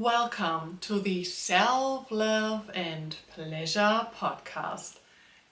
Welcome to the Self Love and Pleasure podcast,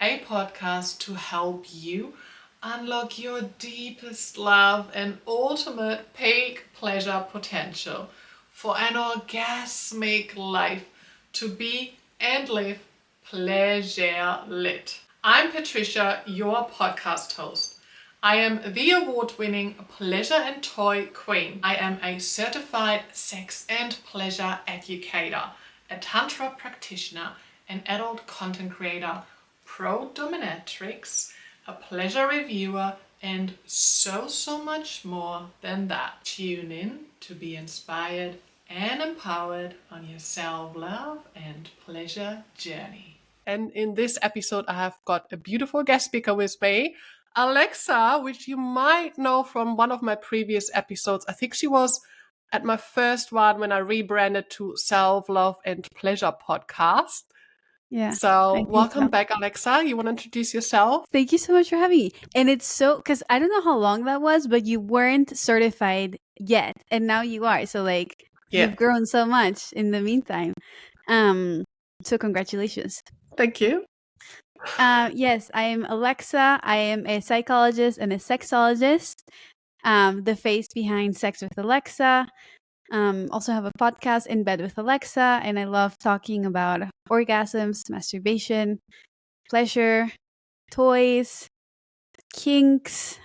a podcast to help you unlock your deepest love and ultimate peak pleasure potential for an orgasmic life to be and live pleasure lit. I'm Patricia, your podcast host. I am the award-winning pleasure and toy queen. I am a certified sex and pleasure educator, a tantra practitioner, an adult content creator, pro dominatrix, a pleasure reviewer, and so much more than that. Tune in to be inspired and empowered on your self-love and pleasure journey. And in this episode, I have got a beautiful guest speaker with me, Alexa, which you might know from one of my previous episodes. I think she was at my first one when I rebranded to Self Love and Pleasure podcast. Yeah. So welcome back, Alexa. You want to introduce yourself? Thank you so much for having me. And it's because I don't know how long that was, but you weren't certified yet. And now you are. So you've grown so much in the meantime. So congratulations. Thank you. Yes, I am Alexa. I am a psychologist and a sexologist. The face behind Sex with Alexa. Also have a podcast, In Bed with Alexa, and I love talking about orgasms, masturbation, pleasure, toys, kinks,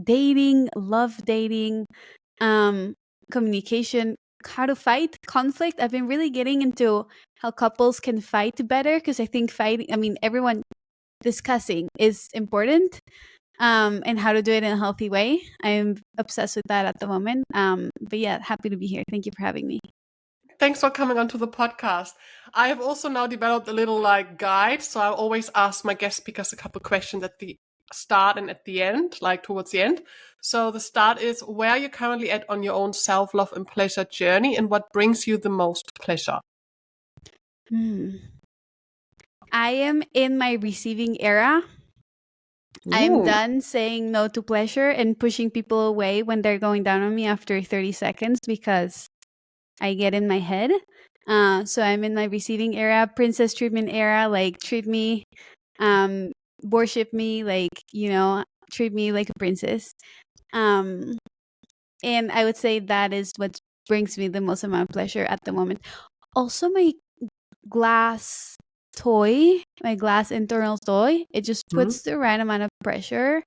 dating, love dating, communication, how to fight conflict. I've been really getting into how couples can fight better because I think everyone discussing is important. And how to do it in a healthy way. I'm obsessed with that at the moment. But yeah, happy to be here. Thank you for having me. Thanks for coming onto the podcast. I have also now developed a little guide. So I always ask my guest speakers a couple questions at the start and at the end, towards the end. So the start is, where are you currently at on your own self-love and pleasure journey, and what brings you the most pleasure? I am in my receiving era. I'm done saying no to pleasure and pushing people away when they're going down on me after 30 seconds because I get in my head. So I'm in my receiving era, princess treatment era, treat me, worship me, treat me like a princess. And I would say that is what brings me the most amount of pleasure at the moment. Also, my glass toy, my glass internal toy, it just puts the right amount of pressure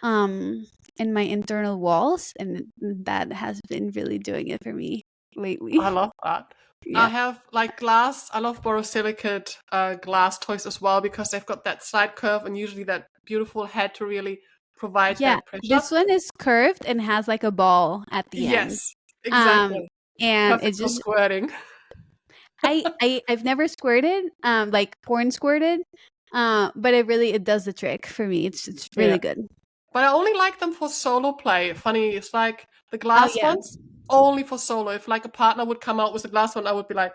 in my internal walls, and that has been really doing it for me lately. I love that. Yeah. I have glass. I love borosilicate glass toys as well because they've got that side curve and usually that beautiful head to really provide that pressure. This one is curved and has a ball at the end. Yes, exactly. And perfect it's just squirting. I've never squirted, porn squirted, but it does the trick for me. It's really good. But I only like them for solo play. Funny, it's the glass ones only for solo. If a partner would come out with the glass one, I would be like,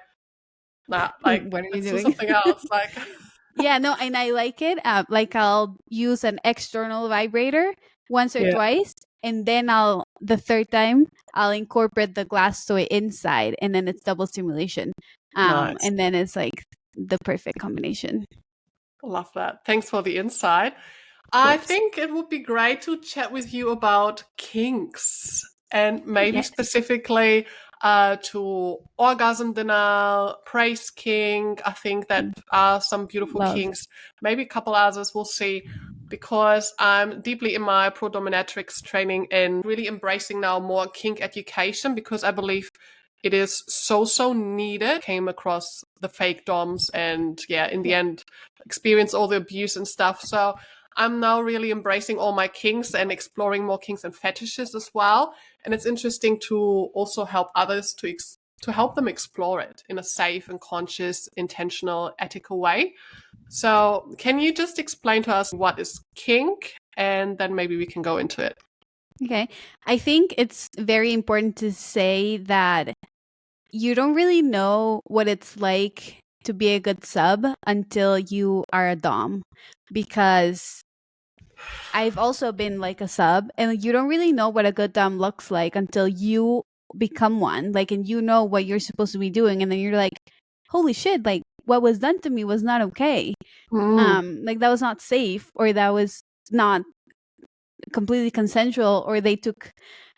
nah, what are you let's doing? do something else. Yeah, no, and I like it. I'll use an external vibrator once or twice, and then the third time I'll incorporate the glass toy inside, and then it's double stimulation. Nice. And then it's the perfect combination. Love that. Thanks for the insight. I think it would be great to chat with you about kinks and maybe specifically to orgasm denial, praise kink. I think that are some beautiful kinks. Maybe a couple others, we'll see, because I'm deeply in my pro dominatrix training and really embracing now more kink education because I believe it is so needed. Came across the fake doms and in the end experience all the abuse and stuff. So I'm now really embracing all my kinks and exploring more kinks and fetishes as well. And it's interesting to also help others to help them explore it in a safe and conscious, intentional, ethical way. So can you just explain to us what is kink, and then maybe we can go into it? Okay. I think it's very important to say that you don't really know what it's like to be a good sub until you are a dom, because I've also been a sub, and you don't really know what a good dom looks like until you become one, like, and you know what you're supposed to be doing, and then you're like, holy shit, like what was done to me was not okay. Like that was not safe, or that was not completely consensual, or they took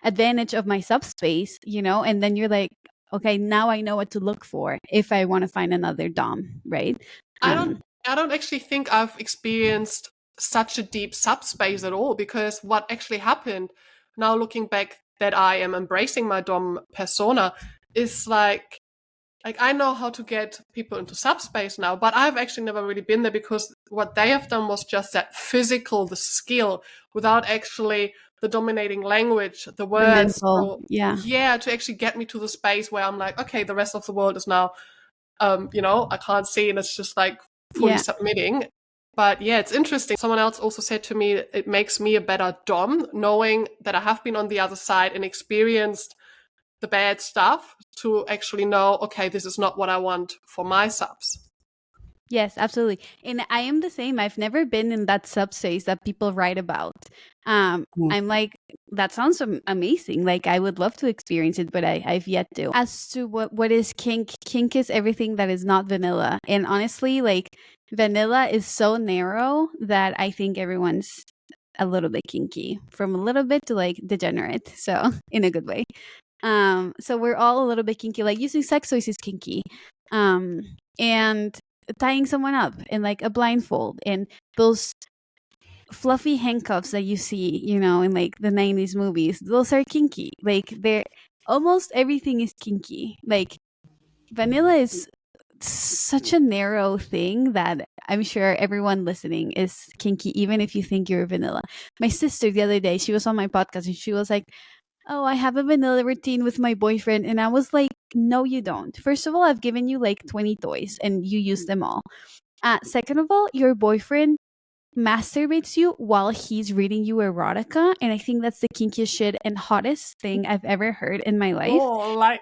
advantage of my subspace, and then you're like, okay, now I know what to look for if I want to find another dom, right? I don't I don't actually think I've experienced such a deep subspace at all, because what actually happened, now looking back that I am embracing my dom persona, is like I know how to get people into subspace now, but I've actually never really been there, because what they have done was just that physical, the skill, without actually the dominating language, the The words. mental, So yeah. yeah, to actually get me to the space where I'm like, okay, the rest of the world is now, I can't see, and it's just like fully Yeah. submitting. But yeah, it's interesting. Someone else also said to me, it makes me a better dom, knowing that I have been on the other side and experienced the bad stuff, to actually know, okay, this is not what I want for my subs. Yes, absolutely. And I am the same. I've never been in that subspace that people write about. I'm like, that sounds amazing. Like, I would love to experience it, but I've yet to. As to what is kink, kink is everything that is not vanilla. And honestly, like, vanilla is so narrow that I think everyone's a little bit kinky, from a little bit to like degenerate. So, in a good way. So we're all a little bit kinky. Like, using sex toys is kinky. And tying someone up in like a blindfold, and those fluffy handcuffs that you see, in like the 90s movies, those are kinky. Like, they're almost everything is kinky. Like, vanilla is such a narrow thing that I'm sure everyone listening is kinky, even if you think you're vanilla. My sister the other day, she was on my podcast and she was like, oh, I have a vanilla routine with my boyfriend. And I was like, no, you don't. First of all, I've given you like 20 toys and you use them all. Second of all, your boyfriend masturbates you while he's reading you erotica. And I think that's the kinkiest shit and hottest thing I've ever heard in my life. Oh, like,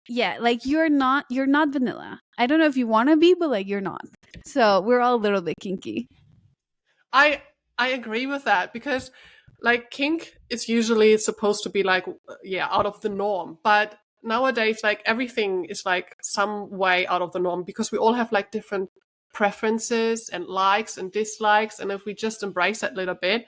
Yeah, like you're not vanilla. I don't know if you want to be, but like you're not. So we're all a little bit kinky. I I agree with that, because like kink is usually supposed to be like, yeah, out of the norm, but nowadays like everything is like some way out of the norm, because we all have like different preferences and likes and dislikes, and if we just embrace that little bit,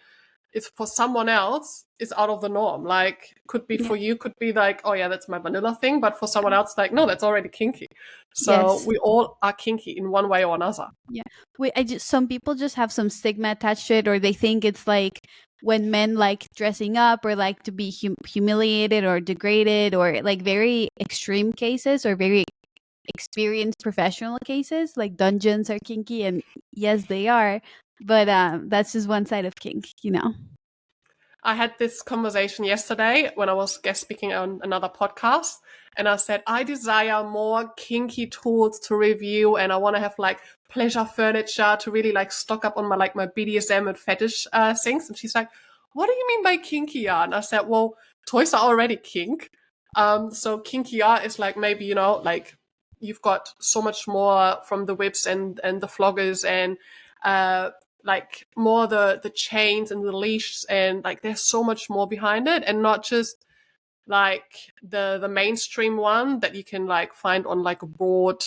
it's for someone else is out of the norm. Like, could be Yeah. for you, could be like, oh yeah, that's my vanilla thing, but for someone else, like, no, that's already kinky. So Yes. we all are kinky in one way or another. Yeah. Wait, some people just have some stigma attached to it, or they think it's like when men like dressing up, or like to be humiliated or degraded, or like very extreme cases, or very experienced professional cases, like dungeons are kinky, and yes, they are. But that's just one side of kink. I had this conversation yesterday when I was guest speaking on another podcast, and I said I desire more kinky tools to review, and I want to have like pleasure furniture to really like stock up on my BDSM and fetish things. And she's like, "What do you mean by kinkier?" And I said, "Well, toys are already kink. So kinkier is like maybe like you've got so much more from the whips and the floggers and uh like more the chains and the leashes, and like there's so much more behind it, and not just like the mainstream one that you can like find on like a broad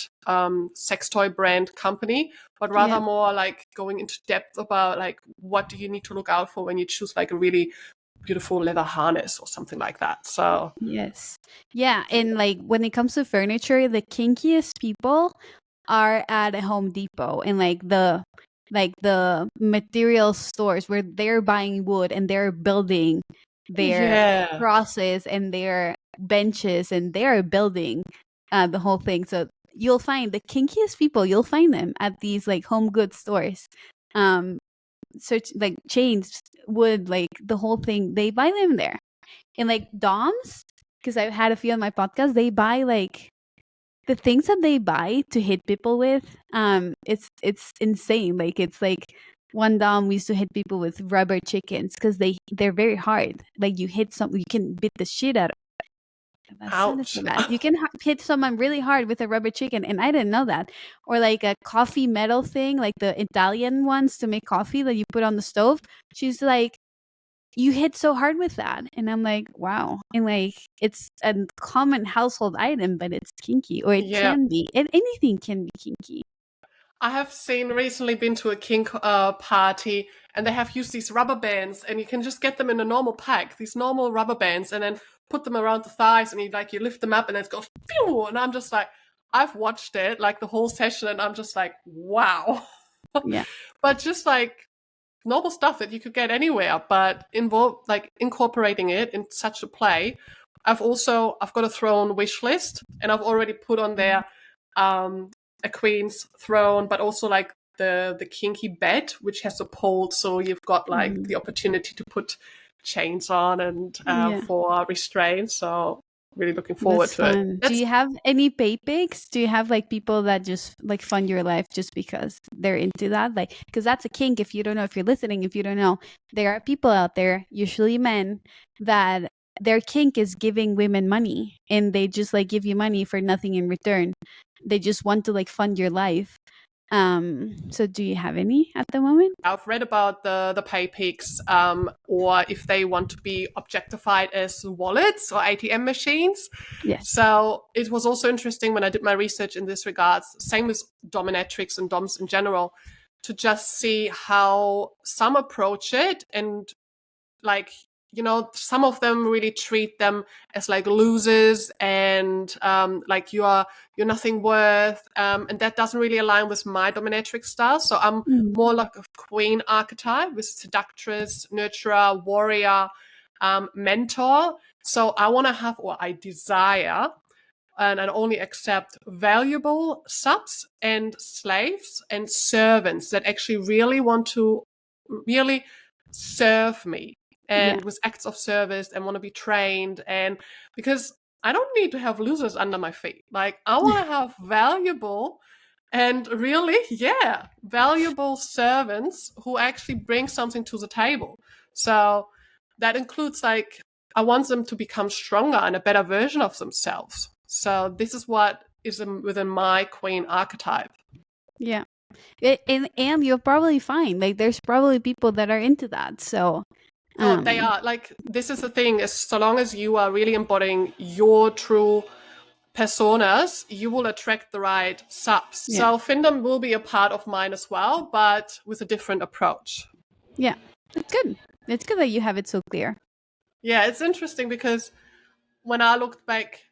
sex toy brand company, but rather Yeah. more like going into depth about like what do you need to look out for when you choose like a really beautiful leather harness or something like that. So Yes. Yeah, and like when it comes to furniture, the kinkiest people are at a Home Depot, and like the material stores where they're buying wood and they're building their yeah, crosses and their benches, and they're building the whole thing. So you'll find the kinkiest people, you'll find them at these like home goods stores. Um search like chains, wood, like the whole thing, they buy them there. And like doms, because I've had a few on my podcast, they buy like the things that they buy to hit people with. It's insane. Like, it's like one dom, we used to hit people with rubber chickens because they're very hard. Like, you hit something, you can beat the shit out of. That sounded so ouch. bad. You can hit someone really hard with a rubber chicken, and I didn't know that. Or like a coffee metal thing, like the Italian ones to make coffee that you put on the stove. She's like, you hit so hard with that, and I'm like, wow. And like, it's a common household item, but it's kinky, or it Yeah. can be, and anything can be kinky. I have recently been to a kink party, and they have used these rubber bands, and you can just get them in a normal pack, these normal rubber bands, and then put them around the thighs, and you lift them up, and it goes phew, and I'm just like, I've watched it like the whole session, and I'm just like, wow. Yeah. But just like normal stuff that you could get anywhere, but incorporating it in such a play. I've got a throne wish list, and I've already put on there a queen's throne, but also like the kinky bed, which has a pole, so you've got like the opportunity to put chains on and Yeah. for restraint. So really looking forward That's to it. fun. Do you have any pay pigs? Do you have like people that just like fund your life just because they're into that? Like, because that's a kink. If you don't know, if you're listening, if you don't know, there are people out there, usually men, that their kink is giving women money, and they just like give you money for nothing in return. They just want to like fund your life. So do you have any at the moment? I've read about the pay pigs, or if they want to be objectified as wallets or ATM machines. Yes. So it was also interesting when I did my research in this regards, same with dominatrix and doms in general, to just see how some approach it, and like, some of them really treat them as like losers, and like you're nothing worth, and that doesn't really align with my dominatrix style. So I'm more like a queen archetype with seductress, nurturer, warrior, mentor. So I want to have, or I desire, and only accept valuable subs and slaves and servants that actually really want to really serve me, Yeah. and with acts of service, and want to be trained. And because I don't need to have losers under my feet, like I want to have valuable and really, yeah, valuable servants who actually bring something to the table. So that includes like, I want them to become stronger and a better version of themselves. So this is what is within my queen archetype. Yeah. And you're probably fine. Like there's probably people that are into that. So Oh, they are. Like, this is the thing, is so long as you are really embodying your true personas, you will attract the right subs. yeah. So FemDom will be a part of mine as well, but with a different approach. Yeah. It's good. It's good that you have it so clear. Yeah, it's interesting because when I looked back,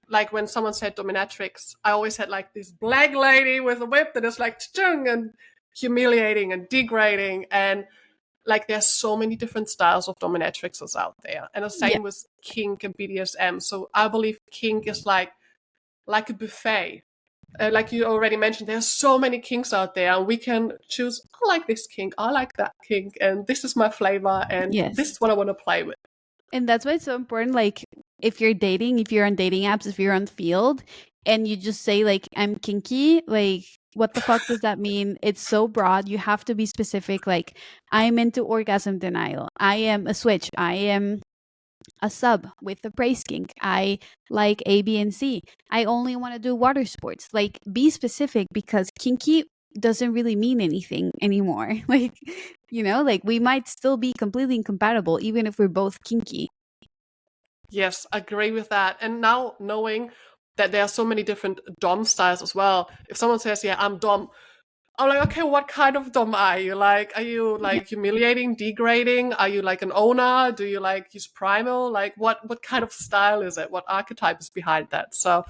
like when someone said dominatrix, I always had like this black lady with a whip that is like chung and humiliating and degrading, and like there's so many different styles of dominatrixes out there, and the Yeah. same with kink and BDSM. So I believe kink is like a buffet. Like you already mentioned, there's so many kinks out there, and we can choose, I like this kink, I like that kink, and this is my flavor, and this Yes. is what I want to play with. And that's why it's so important. Like if you're dating, if you're on dating apps, if you're on Field, and you just say like I'm kinky, like what the fuck does that mean? It's so broad. You have to be specific. Like I'm into orgasm denial. I am a switch. I am a sub with the praise kink. I like A, B, and C. I only want to do water sports. Like be specific, because kinky doesn't really mean anything anymore. Like, like we might still be completely incompatible even if we're both kinky. Yes, I agree with that. And now knowing that there are so many different dom styles as well, if someone says, yeah, I'm dom, I'm like, okay, what kind of dom are you? Like, are you Yeah. like humiliating, degrading? Are you like an owner? Do you like use primal? Like, what kind of style is it? What archetype is behind that? So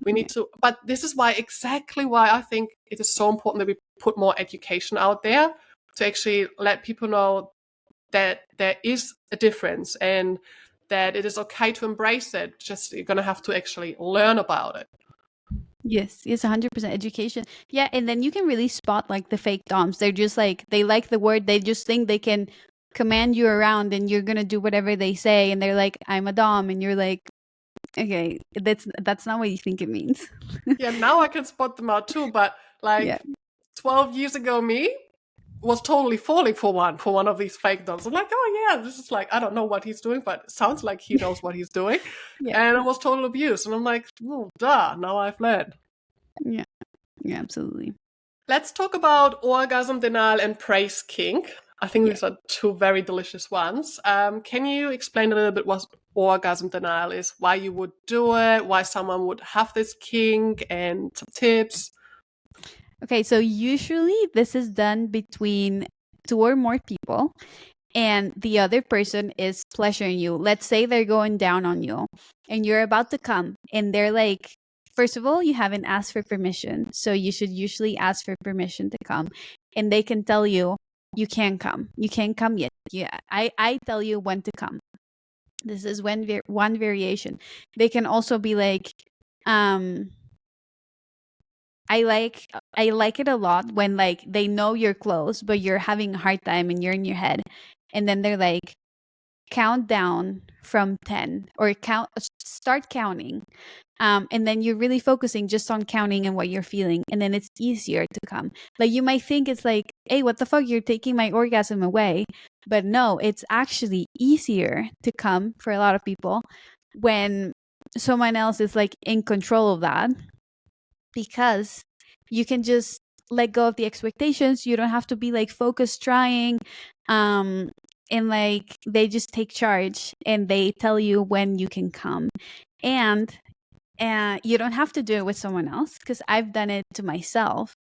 we need to, but this is exactly why I think it is so important that we put more education out there to actually let people know that there is a difference, and that it is okay to embrace it. Just you're gonna have to actually learn about it. Yes, 100% education. Yeah, and then you can really spot like the fake doms. They're just like, they like the word, they just think they can command you around and you're gonna do whatever they say, and they're like, I'm a dom, and you're like, okay, that's not what you think it means. Yeah, now I can spot them out too, but Yeah. like 12 years ago, me was totally falling for one of these fake doms. I'm like, oh yeah, this is like, I don't know what he's doing, but it sounds like he knows what he's doing. Yeah. And it was total abuse. And I'm like, oh, duh, now I've learned. Yeah. Yeah, absolutely. Let's talk about orgasm denial and praise kink. I think Yeah. these are two very delicious ones. Can you explain a little bit what orgasm denial is, why you would do it, why someone would have this kink, and some tips? Okay, so usually this is done between two or more people, and the other person is pleasuring you. Let's say they're going down on you and you're about to come, and they're like, first of all, you haven't asked for permission. So you should usually ask for permission to come. And they can tell you, you can't come. You can't come yet. Yeah, I tell you when to come. This is one variation. They can also be like, um, I like it a lot when like they know you're close, but you're having a hard time and you're in your head. And then they're like, count down from 10 or start counting, and then you're really focusing just on counting and what you're feeling, and then it's easier to come. Like you might think it's like, hey, what the fuck, you're taking my orgasm away, but no, it's actually easier to come for a lot of people when someone else is like in control of that, because you can just let go of the expectations. You don't have to be like focused trying, um and like they just take charge and they tell you when you can come. And you don't have to do it with someone else, because I've done it to myself.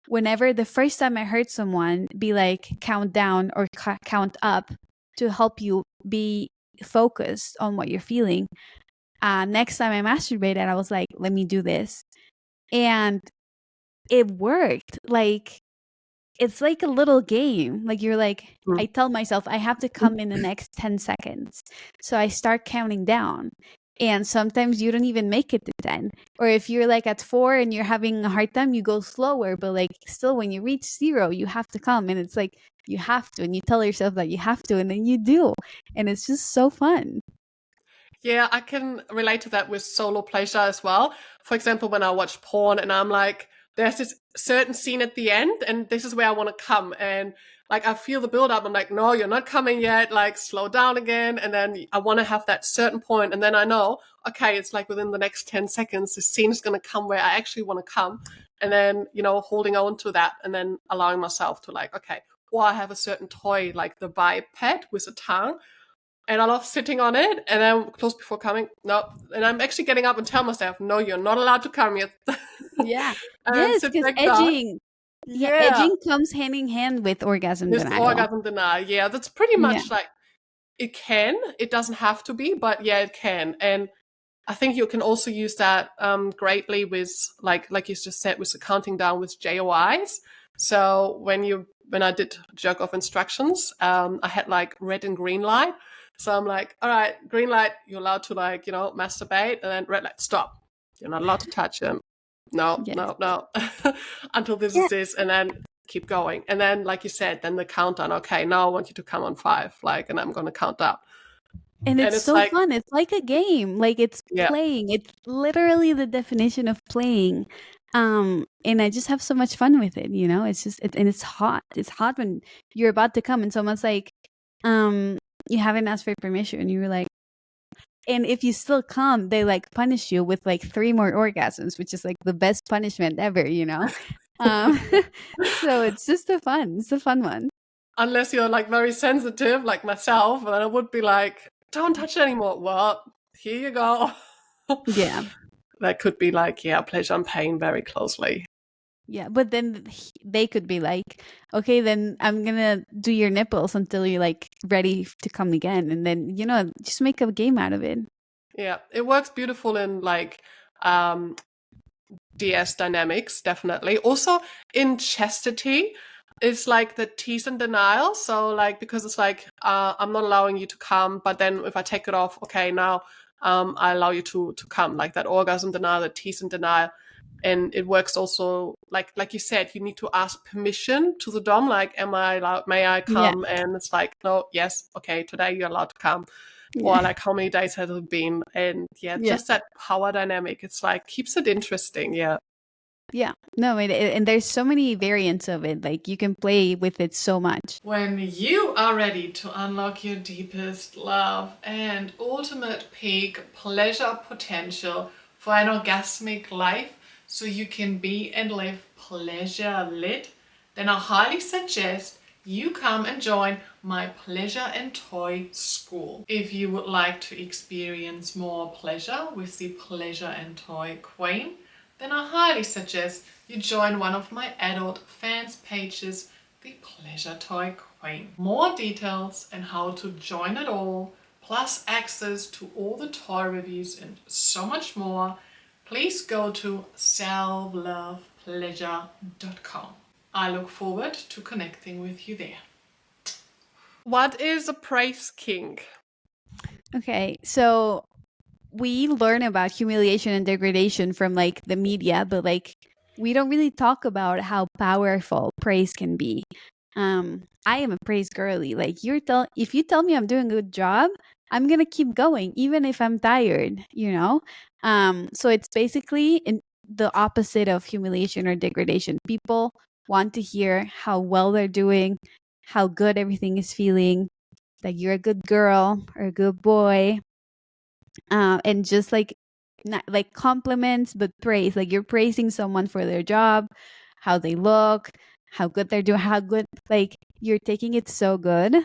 Whenever the first time I heard someone be like count down or count up to help you be focused on what you're feeling, next time I masturbated, I was like, let me do this. And it worked. Like it's like a little game. Like you're like, Mm. I tell myself I have to come in the next 10 seconds. So I start counting down. And sometimes you don't even make it to 10. Or if you're like at 4 and you're having a hard time, you go slower. But like still, when you reach 0, you have to come. And it's like, you have to. And you tell yourself that you have to. And then you do. And it's just so fun. Yeah, I can relate to that with solo pleasure as well. For example, when I watch porn and I'm like, there's this certain scene at the end, and this is where I want to come. And like, I feel the build up. I'm like, no, you're not coming yet. Like, slow down again. And then I want to have that certain point. And then I know, okay, it's like within the next 10 seconds, the scene is going to come where I actually want to come. And then, holding on to that and then allowing myself to like, okay, or I have a certain toy, like the vibe pad with a tongue, and I love sitting on it, and then close before coming, no, and I'm actually getting up and tell myself, no, you're not allowed to come yet. Yeah. And Yes, sit because back down. edging, yeah, Yeah, edging comes hand in hand with orgasm this denial. orgasm denial. Yeah, that's pretty Yeah. much like it doesn't have to be, but yeah, it can. And I think you can also use that greatly with like you just said, with the counting down with JOIs. So when I did jerk off instructions, I had like red and green light. So I'm like, all right, green light, you're allowed to like masturbate, and then red light, stop. You're not allowed to touch him. No, Yes. no, no, until this Yeah. is this, and then keep going. And then, like you said, then the countdown. Okay, now I want you to come on 5, like, and I'm gonna count down. And And it's it's so like, fun. It's like a game. Like it's yeah. playing. It's literally the definition of playing. And I just have so much fun with it, you know? It's just and it's hot. It's hot when you're about to come and someone's like, um, you haven't asked for permission. And you're like, and if you still come, they like punish you with like 3 more orgasms, which is like the best punishment ever, you know? Um, so it's just a fun. It's a fun one. Unless you're like very sensitive like myself, then I would be like, don't touch it anymore. Well, here you go. Yeah. That could be like, yeah, pleasure and pain very closely. Yeah, but then they could be like, okay, then I'm gonna do your nipples until you're like ready to come again, and then just make a game out of it. Yeah, it works beautiful in like um DS dynamics, definitely. Also in chastity, it's like the tease and denial. So like, because it's like, I'm not allowing you to come, but then if I take it off, okay, now I allow you to come, like that orgasm denial, the tease and denial. And it works also like you said, you need to ask permission to the dom, like, am I allowed, may I Yeah, come? And it's like, no, yes, okay, today you're allowed to come. yeah, Or like, how many days has it been? And yeah, yeah, just that power dynamic, it's like keeps it interesting. Yeah. yeah. No, and there's so many variants of it. Like you can play with it so much. When you are ready to unlock your deepest love and ultimate peak pleasure potential for an orgasmic life, so you can be and live pleasure lit, then I highly suggest you come and join my pleasure and toy school. If you would like to experience more pleasure with the pleasure and toy queen, then I highly suggest you join one of my adult fans pages, the Pleasure Toy Queen. More details and how to join it all, plus access to all the toy reviews and so much more, please go to selflovepleasure.com. I look forward to connecting with you there. What is a praise kink? Okay, so we learn about humiliation and degradation from like the media, but like we don't really talk about how powerful praise can be. I am a praise girly. Like if you tell me I'm doing a good job, I'm gonna keep going even if I'm tired, you know. So it's basically the opposite of humiliation or degradation. People want to hear how well they're doing, how good everything is feeling, like you're a good girl or a good boy, and just like not like compliments but praise, like you're praising someone for their job, how they look, how good they're doing, how good, like you're taking it so good.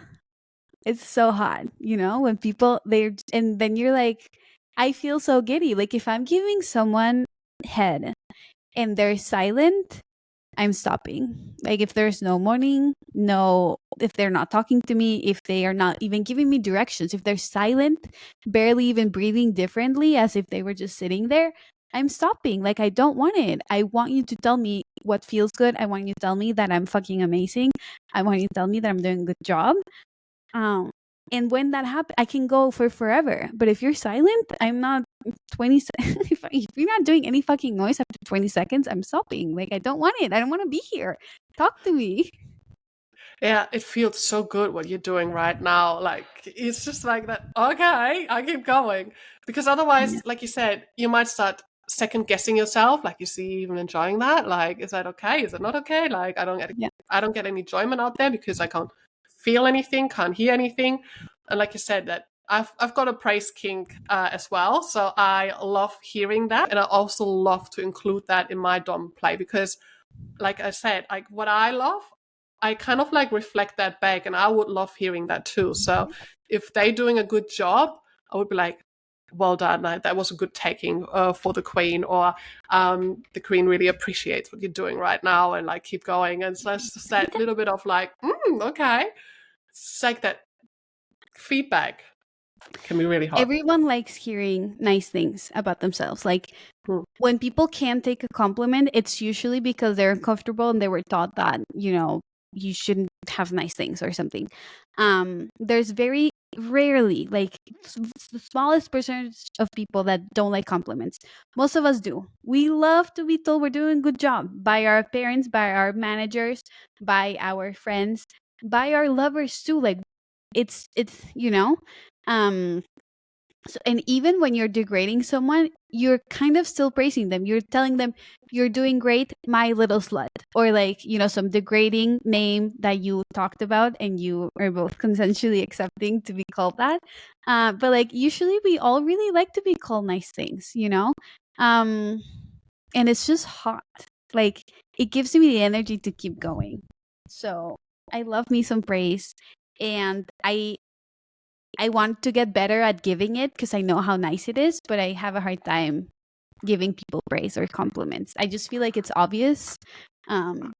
It's so hot, you know, when people they're, and then you're like, I feel so giddy. Like if I'm giving someone head and they're silent, I'm stopping. Like if there's no morning, no, if they're not talking to me, if they are not even giving me directions, if they're silent, barely even breathing differently as if they were just sitting there, I'm stopping. Like I don't want it. I want you to tell me what feels good. I want you to tell me that I'm fucking amazing. I want you to tell me that I'm doing a good job. Um, and when that happens, I can go for forever. But if you're silent, I'm not 20. If you're not doing any fucking noise after 20 seconds, I'm stopping. Like, I don't want it. I don't want to be here. Talk to me. Yeah, it feels so good what you're doing right now. Like, it's just like that. Okay, I keep going. Because Yeah. otherwise, like you said, you might start second guessing yourself. Like, you see, even enjoying that. Like, is that okay? Is it not okay? Like, Yeah. I don't get any enjoyment out there because I can't feel anything, can't hear anything. And like you said, that I've got a praise kink as well. So I love hearing that. And I also love to include that in my Dom play because like I said, like what I love, I kind of like reflect that back, and I would love hearing that too. So if they're doing a good job, I would be like, well done, that was a good taking for the queen, or the queen really appreciates what you're doing right now, and like keep going. And so it's just that little bit of like, okay, it's like that feedback can be really hot. Everyone likes hearing nice things about themselves. Like, Mm. when people can't take a compliment, it's usually because they're uncomfortable and they were taught that, you know, you shouldn't have nice things or something. There's very rarely, like, the smallest percentage of people that don't like compliments. Most of us do. We love to be told we're doing a good job by our parents, by our managers, by our friends, by our lovers too. Like, it's you know, um so, and even when you're degrading someone, you're kind of still praising them. You're telling them, you're doing great, my little slut. Or like, you know, some degrading name that you talked about and you are both consensually accepting to be called that. But like, usually we all really like to be called nice things, you know? Um, and it's just hot. Like, it gives me the energy to keep going. So I love me some praise. And I want to get better at giving it because I know how nice it is, but I have a hard time giving people praise or compliments. I just feel like it's obvious. Um,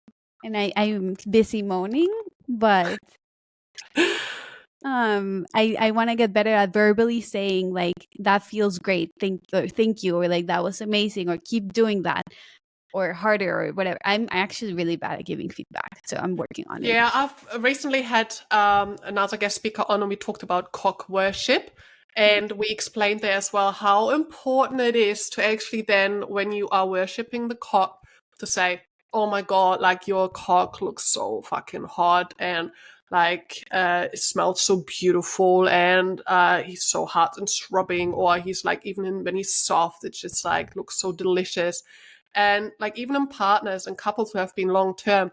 and I'm busy moaning, but I want to get better at verbally saying like that feels great, thank you, or like that was amazing, or keep doing that, or harder, or whatever. I'm actually really bad at giving feedback, so I'm working on it. Yeah, I've recently had another guest speaker on, and we talked about cock worship. And we explained there as well how important it is to actually then, when you are worshipping the cock, to say, oh my God, like your cock looks so fucking hot, and like it smells so beautiful, and he's so hot and throbbing, or he's like, when he's soft, it just like looks so delicious. And like even in partners and couples who have been long term,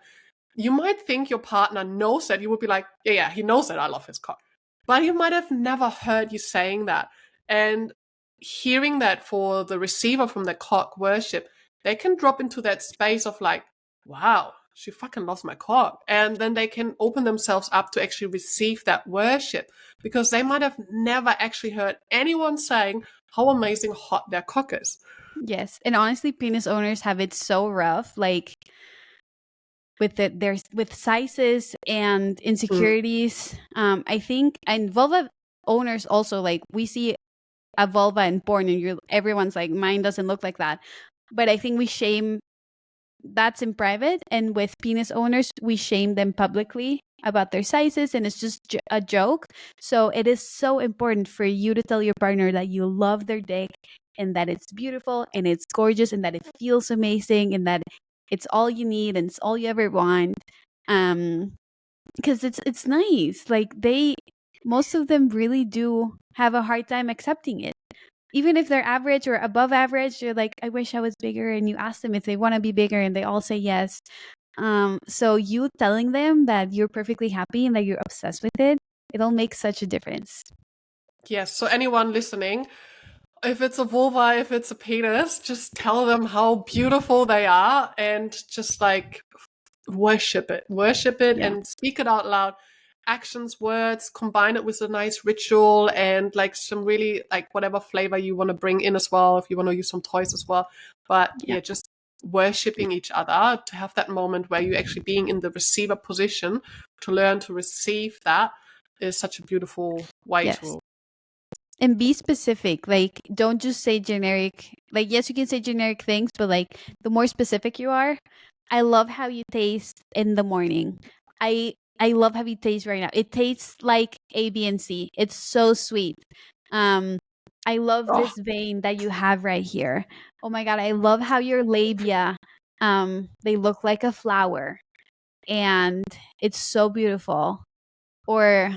you might think your partner knows that. You would be like, yeah, he knows that I love his cock. But he might have never heard you saying that. And hearing that for the receiver from the cock worship, they can drop into that space of like, wow, she fucking loves my cock. And then they can open themselves up to actually receive that worship, because they might have never actually heard anyone saying how amazing hot their cock is. Yes. And honestly, penis owners have it so rough. Like, there's with sizes and Mm. insecurities. I think, and vulva owners also, like, we see a vulva in porn and everyone's like, mine doesn't look like that. But I think we shame, that's in private, and with penis owners we shame them publicly about their sizes, and it's just a joke. So it is so important for you to tell your partner that you love their dick, and that it's beautiful and it's gorgeous and that it feels amazing and that it's all you need and it's all you ever want. Because it's nice. Like, most of them really do have a hard time accepting it. Even if they're average or above average, they're like, I wish I was bigger. And you ask them if they want to be bigger, and they all say yes. So you telling them that you're perfectly happy and that you're obsessed with it, it'll make such a difference. Yes. So anyone listening, if it's a vulva, if it's a penis, just tell them how beautiful they are, and just like worship it Yeah. and speak it out loud. Actions, words, combine it with a nice ritual, and like some really, like, whatever flavor you want to bring in as well, if you want to use some toys as well. But Yeah. yeah, just worshipping each other, to have that moment where you're actually being in the receiver position, to learn to receive that, is such a beautiful way Yes. to. And be specific. Like, don't just say generic. Like, yes, you can say generic things, but like, the more specific you are. I love how you taste in the morning. I love how you taste right now. It tastes like A, B, and C. It's so sweet. Um, I love Oh, this vein that you have right here. Oh my god, I love how your labia, they look like a flower, and it's so beautiful. Or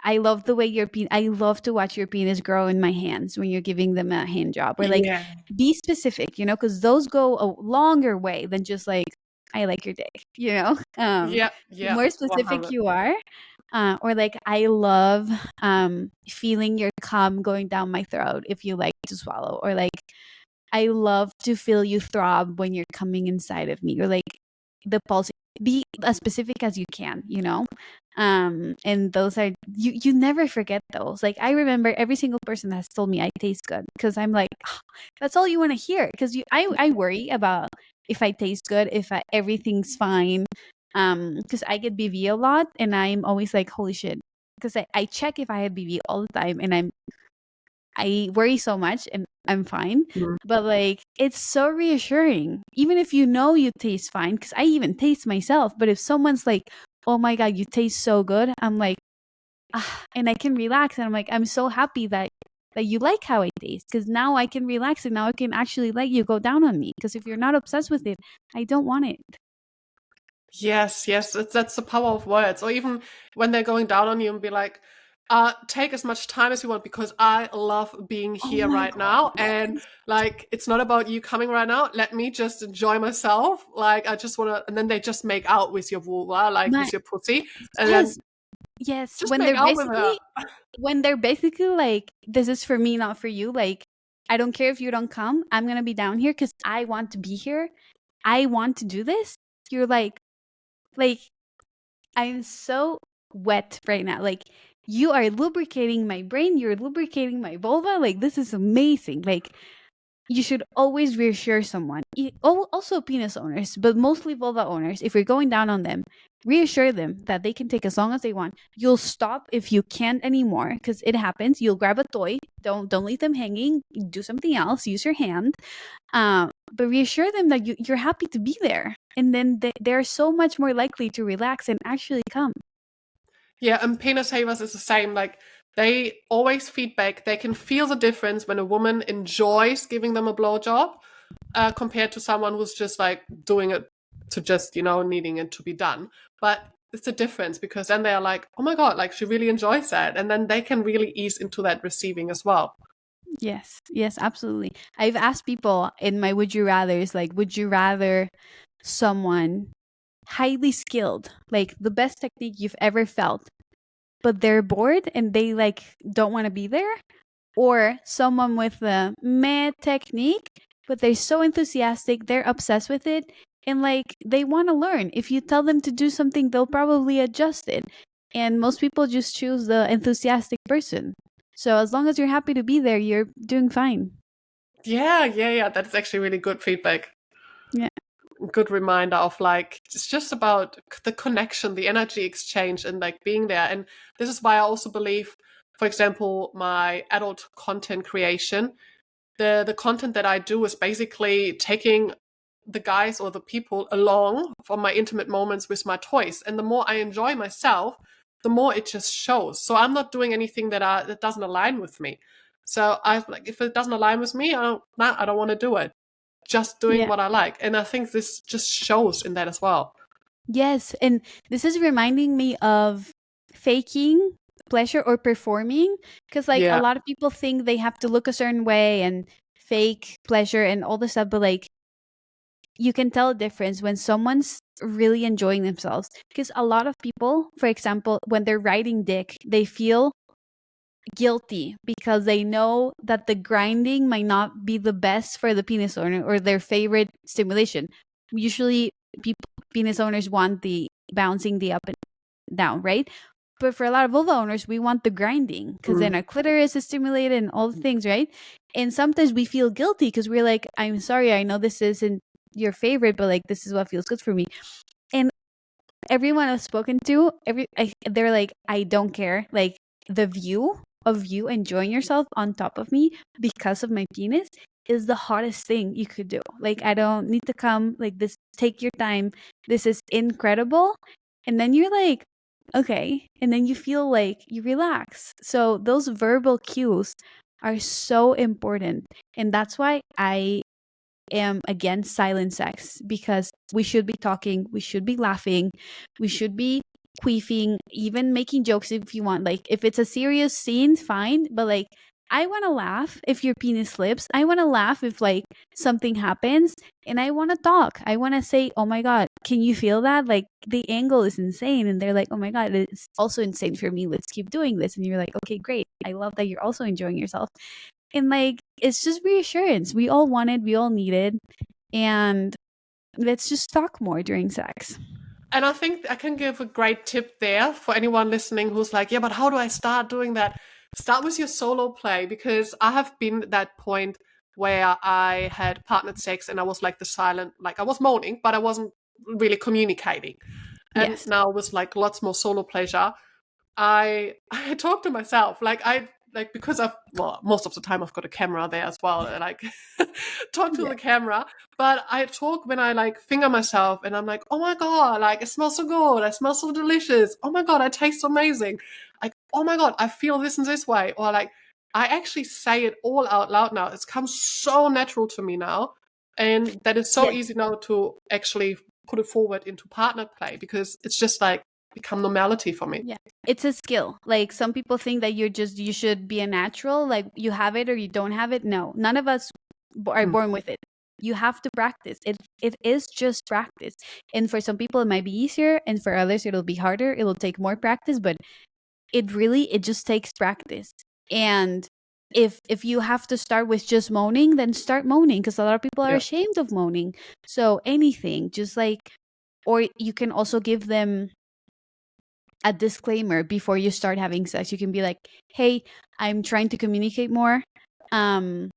I love the way I love to watch your penis grow in my hands when you're giving them a hand job. Or like, yeah. be specific, because those go a longer way than just like, I like your dick. Yeah, The yeah, more specific 100. you are, or like, I love feeling your cum going down my throat if you like to swallow. Or like, I love to feel you throb when you're coming inside of me. Or like, the pulse. Be as specific as you can. And those are, you never forget those. Like, I remember every single person that has told me I taste good, because I'm like, "Ah, that's all you want to hear." Because I worry about if I taste good, if everything's fine. Because I get BV a lot, and I'm always like, holy shit. Because I check if I had BV all the time, and I worry so much, and I'm fine. Mm. But like, it's so reassuring, even if you taste fine, because I even taste myself. But if someone's like, oh my god, you taste so good, I'm like, ah, and I can relax, and I'm like, I'm so happy that you like how I taste, because now I can relax, and now I can actually let you go down on me. Because if you're not obsessed with it, I don't want it. Yes, yes, that's the power of words. Or even when they're going down on you, and be like, take as much time as you want, because I love being Oh here my right god, now. And yes. like, it's not about you coming right now. Let me just enjoy myself. Like, I just want to, and then they just make out with your vulva, like My with your pussy, and then yes, yes. just make out with her. When they're basically like, this is for me, not for you. Like, I don't care if you don't come. I'm gonna be down here because I want to be here. I want to do this. You're like, I'm so wet right now. Like, you are lubricating my brain. You're lubricating my vulva. Like, this is amazing. Like, you should always reassure someone. Also penis owners, but mostly vulva owners. If you're going down on them, reassure them that they can take as long as they want. You'll stop if you can't anymore, because it happens. You'll grab a toy. Don't leave them hanging. Do something else. Use your hand. But reassure them that you're happy to be there, and then they're so much more likely to relax and actually come. Yeah, and penis havers is the same. Like, they always feedback. They can feel the difference when a woman enjoys giving them a blowjob, compared to someone who's just like doing it to just, needing it to be done. But it's a difference, because then they are like, oh my god, like, she really enjoys that, and then they can really ease into that receiving as well. Yes, yes, absolutely. I've asked people in my would you rather's, like, would you rather someone highly skilled, like the best technique you've ever felt, but they're bored and they like don't want to be there, or someone with the meh technique, but they're so enthusiastic, they're obsessed with it, and like they want to learn. If you tell them to do something, they'll probably adjust it. And most people just choose the enthusiastic person. So as long as you're happy to be there, you're doing fine. Yeah. That's actually really good feedback. Yeah. Good reminder of like it's just about the connection, the energy exchange, and like being there. And this is why I also believe, for example, my adult content creation, the content that I do is basically taking the guys or the people along for my intimate moments with my toys. And the more I enjoy myself, the more it just shows. So I'm not doing anything that doesn't align with me. So I like if it doesn't align with me, I don't want to do it. Just doing Yeah. what I like. And I think this just shows in that as well. Yes. And this is reminding me of faking pleasure or performing. Because, like, a Yeah. lot of people think they have to look a certain way and fake pleasure and all this stuff. But, like, you can tell a difference when someone's really enjoying themselves. Because a lot of people, for example, when they're riding dick, they feel guilty because they know that the grinding might not be the best for the penis owner or their favorite stimulation. Usually, people, penis owners want the bouncing the up and down, right? But for a lot of vulva owners, we want the grinding because then Mm. our clitoris is stimulated and all the things, right? And sometimes we feel guilty because we're like, I'm sorry, I know this isn't your favorite, but like this is what feels good for me. And everyone I've spoken to, they're like, I don't care. Like the view of you enjoying yourself on top of me because of my penis is the hottest thing you could do. Like I don't need to come. Like this, take your time. This is incredible. And then you're like, okay. And then you feel like you relax. So those verbal cues are so important. And that's why I am against silent sex because we should be talking, we should be laughing, we should be queefing, even making jokes if you want. Like if it's a serious scene, fine, but like I want to laugh if your penis slips. I want to laugh if like something happens and I want to talk. I want to say, "Oh my god, can you feel that? Like the angle is insane." And they're like, "Oh my god, it's also insane for me. Let's keep doing this." And you're like, "Okay, great. I love that you're also enjoying yourself." And like it's just reassurance. We all wanted, we all needed, and let's just talk more during sex. And I think I can give a great tip there for anyone listening who's like, yeah, but how do I start doing that? Start with your solo play because I have been at that point where I had partnered sex and I was like the silent, like I was moaning, but I wasn't really communicating. And Yes. now with like lots more solo pleasure, I talk to myself like because I've well most of the time I've got a camera there as well and like talk to Yeah. the camera, but I talk when I like finger myself and I'm like, oh my god, like it smells so good, I smell so delicious, oh my god, I taste amazing, like oh my god, I feel this in this way, or like I actually say it all out loud now. It's come so natural to me now, and that it's so Yes. easy now to actually put it forward into partner play because it's just like become normality for me. Yeah. It's a skill. Like some people think that you should be a natural, like you have it or you don't have it. No, none of us are Hmm. born with it. You have to practice. It is just practice. And for some people it might be easier and for others it'll be harder. It'll take more practice, but it just takes practice. And if you have to start with just moaning, then start moaning because a lot of people are Yeah. ashamed of moaning. So anything, just like, or you can also give them a disclaimer before you start having sex. You can be like, "Hey, I'm trying to communicate more. Um,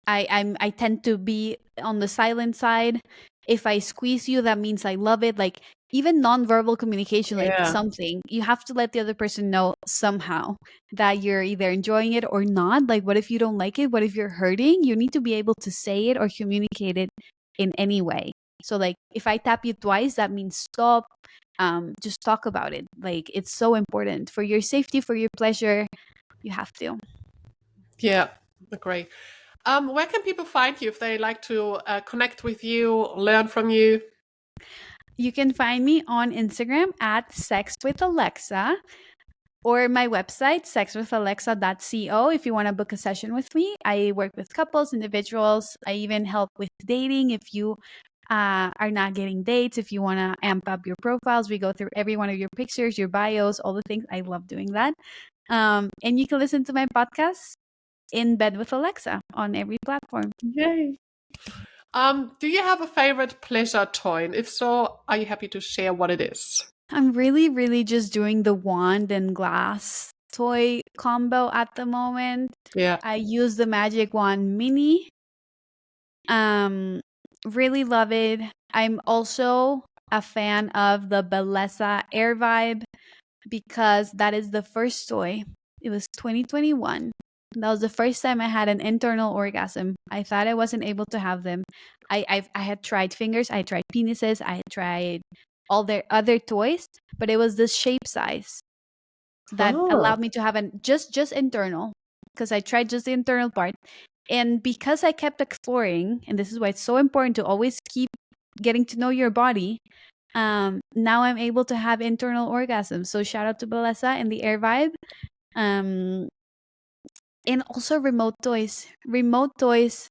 I tend to be on the silent side. If I squeeze you, that means I love it." Like even nonverbal communication, like Yeah. something, you have to let the other person know somehow that you're either enjoying it or not. Like, what if you don't like it? What if you're hurting? You need to be able to say it or communicate it in any way. So, like, if I tap you twice, that means stop. Just talk about it. Like, it's so important for your safety, for your pleasure. You have to. Yeah. Agree. Where can people find you if they like to connect with you, learn from you? You can find me on Instagram at Sex with Alexa or my website, sexwithalexa.co, if you want to book a session with me. I work with couples, individuals. I even help with dating if you are not getting dates, if you want to amp up your profiles. We go through every one of your pictures, your bios, all the things. I love doing that. And you can listen to my podcast, In Bed with Alexa, on every platform. Yay. Do you have a favorite pleasure toy? And if so, are you happy to share what it is? I'm really, really just doing the wand and glass toy combo at the moment. Yeah. I use the Magic Wand Mini. Um, really love it. I'm also a fan of the Bellesa Air Vibe because that is the first toy. It was 2021. That was the first time I had an internal orgasm. I thought I wasn't able to have them. I had tried fingers, I tried penises, I had tried all their other toys, but it was this shape size that Oh, allowed me to have an just internal, because I tried just the internal part. And because I kept exploring, and this is why it's so important to always keep getting to know your body, now I'm able to have internal orgasms. So shout out to Bellesa and the Air Vibe. Um, and also remote toys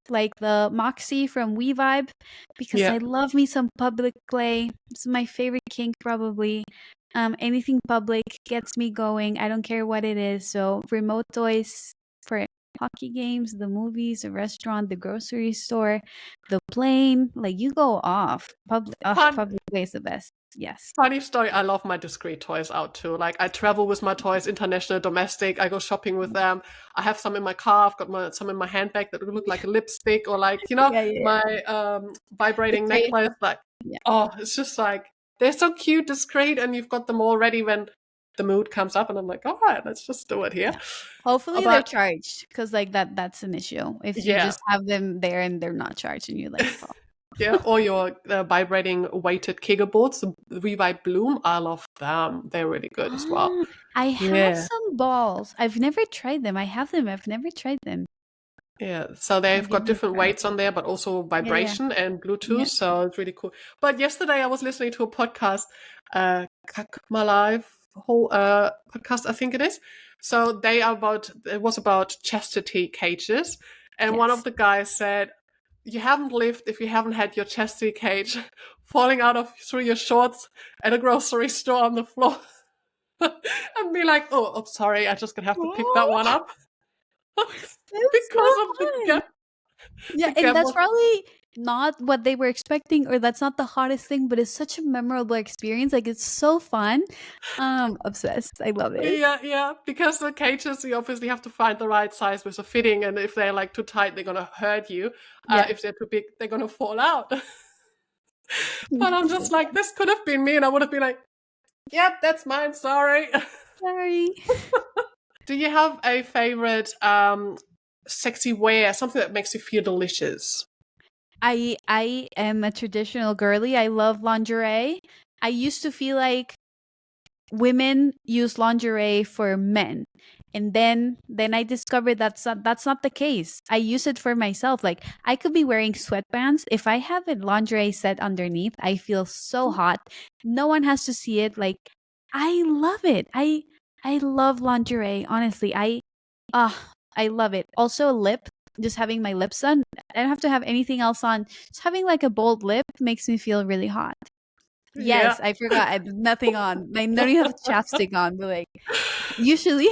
like the Moxie from WeVibe, because yeah. I love me some public play. It's my favorite kink probably. Anything public gets me going. I don't care what it is. So remote toys for hockey games, the movies, the restaurant, the grocery store, the plane. Like, you go off. Fun. Public play is the best. Yes. Funny story. I love my discreet toys out too. Like I travel with my toys, international, domestic. I go shopping with them. I have some in my car. I've got some in my handbag that look like a lipstick or like Yeah, yeah, yeah. my The vibrating face. necklace. Like Yeah. oh, it's just like they're so cute, discreet, and you've got them all ready when the mood comes up. And I'm like, all right, let's just do it here. Yeah. Hopefully they're But charged, because like that's an issue. If you yeah, just have them there and they're not charged and you're like, fuck. yeah, or your vibrating weighted Kegel boards, the Revive Bloom. I love them. They're really good as well. I have Yeah. some balls. I've never tried them. I have them. I've never tried them. Yeah, so I they've give got them a different try. weights on there, but also Yeah, yeah. vibration and Bluetooth. Yeah. So it's really cool. But yesterday I was listening to a podcast, Kack My Life whole podcast, I think it is. So it was about chastity cages, and one of Yes. the guys said, "You haven't lived if you haven't had your chastity cage falling out of through your shorts at a grocery store on the floor." And be like, "Oh, I'm sorry, I just gonna have to pick that one Oh, up." that's so Because of fun. Yeah, the and gap that's was probably not what they were expecting, or that's not the hottest thing, but it's such a memorable experience. Like, it's so fun. Obsessed. I love it. yeah, yeah. Because the cages, you obviously have to find the right size with the fitting, and if they're like too tight, they're gonna hurt you. Yeah. If they're too big, they're gonna fall out. But I'm It's so just like, this could have been me, and I would have been like, "Yep, that's mine. Sorry." sorry. Do you have a favorite sexy wear, something that makes you feel delicious? I am a traditional girly. I love lingerie. I used to feel like women use lingerie for men, and then I discovered that's not the case. I use it for myself. Like, I could be wearing sweatpants. If I have a lingerie set underneath, I feel so hot. No one has to see it. Like, I love it. I love lingerie. Honestly, I love it. Also, lip. Just having my lips on. I don't have to have anything else on. Just having like a bold lip makes me feel really hot. Yeah. Yes, I forgot. I had nothing on. I don't even have chapstick on, but like, usually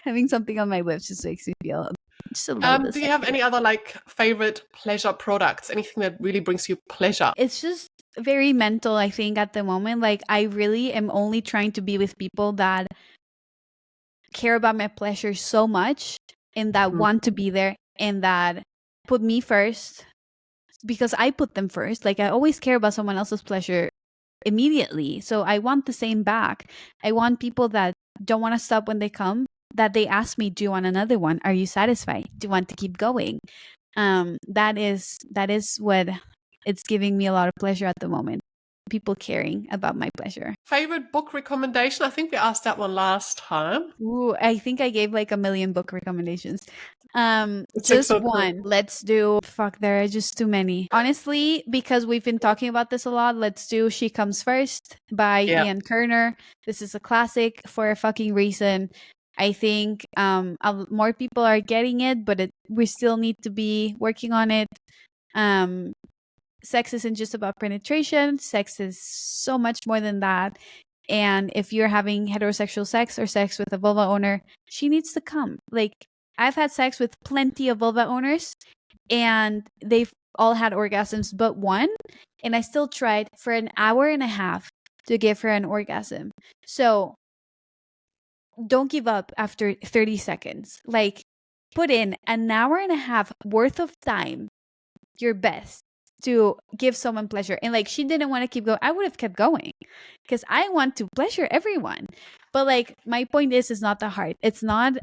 having something on my lips just makes me feel just a little bit Do you have sexy. any other like favorite pleasure products? Anything that really brings you pleasure? It's just very mental, I think, at the moment. Like, I really am only trying to be with people that care about my pleasure so much, and that Mm. want to be there, and that put me first, because I put them first. Like, I always care about someone else's pleasure immediately. So I want the same back. I want people that don't want to stop when they come, that they ask me, do you want another one? Are you satisfied? Do you want to keep going? That is what it's giving me a lot of pleasure at the moment. People caring about my pleasure. Favorite book recommendation? I think we asked that one last time. Ooh, I think I gave like a million book recommendations. It's like Just so true. one. Let's do fuck, there are just too many. Honestly, because we've been talking about this a lot, let's do She Comes First by Yeah. Ian Kerner. This is a classic for a fucking reason. I think more people are getting it, but we still need to be working on it. Um Sex isn't just about penetration. Sex is so much more than that. And if you're having heterosexual sex or sex with a vulva owner, she needs to come. Like, I've had sex with plenty of vulva owners, and they've all had orgasms but one, and I still tried for an hour and a half to give her an orgasm. So don't give up after 30 seconds. Like, put in an hour and a half worth of time, your best, to give someone pleasure. And like, she didn't want to keep going. I would have kept going because I want to pleasure everyone. But like, my point is, it's not that hard. It's not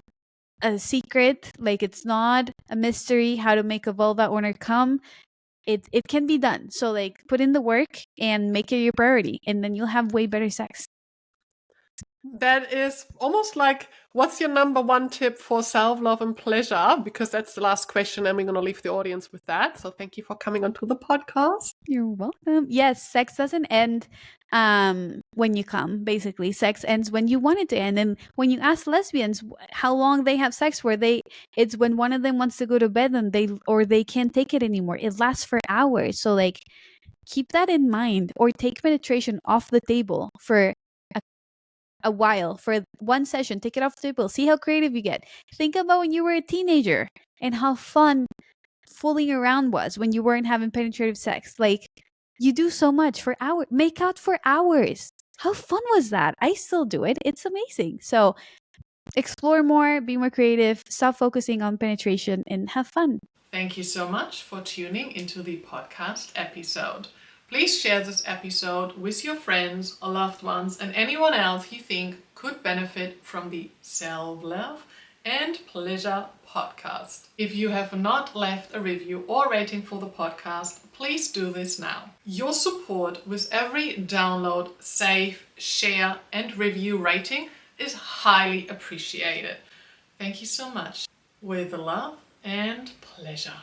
a secret. Like, it's not a mystery how to make a vulva owner come. It can be done. So like, put in the work and make it your priority, and then you'll have way better sex. That is almost like, what's your number one tip for self-love and pleasure? Because that's the last question, and we're going to leave the audience with that. So thank you for coming onto the podcast. You're welcome. Yes, sex doesn't end when you come. Basically, sex ends when you want it to end. And when you ask lesbians how long they have sex, it's when one of them wants to go to bed and they can't take it anymore. It lasts for hours. So like, keep that in mind, or take penetration off the table for a while, for one session. Take it off the table. See how creative you get. Think about when you were a teenager and how fun fooling around was when you weren't having penetrative sex. Like, you do so much for hours, make out for hours. How fun was that? I still do it. It's amazing. So explore more, be more creative, stop focusing on penetration, and have fun. Thank you so much for tuning into the podcast episode. Please share this episode with your friends or loved ones and anyone else you think could benefit from the Self-Love and Pleasure podcast. If you have not left a review or rating for the podcast, please do this now. Your support with every download, save, share, and review rating is highly appreciated. Thank you so much. With love and pleasure.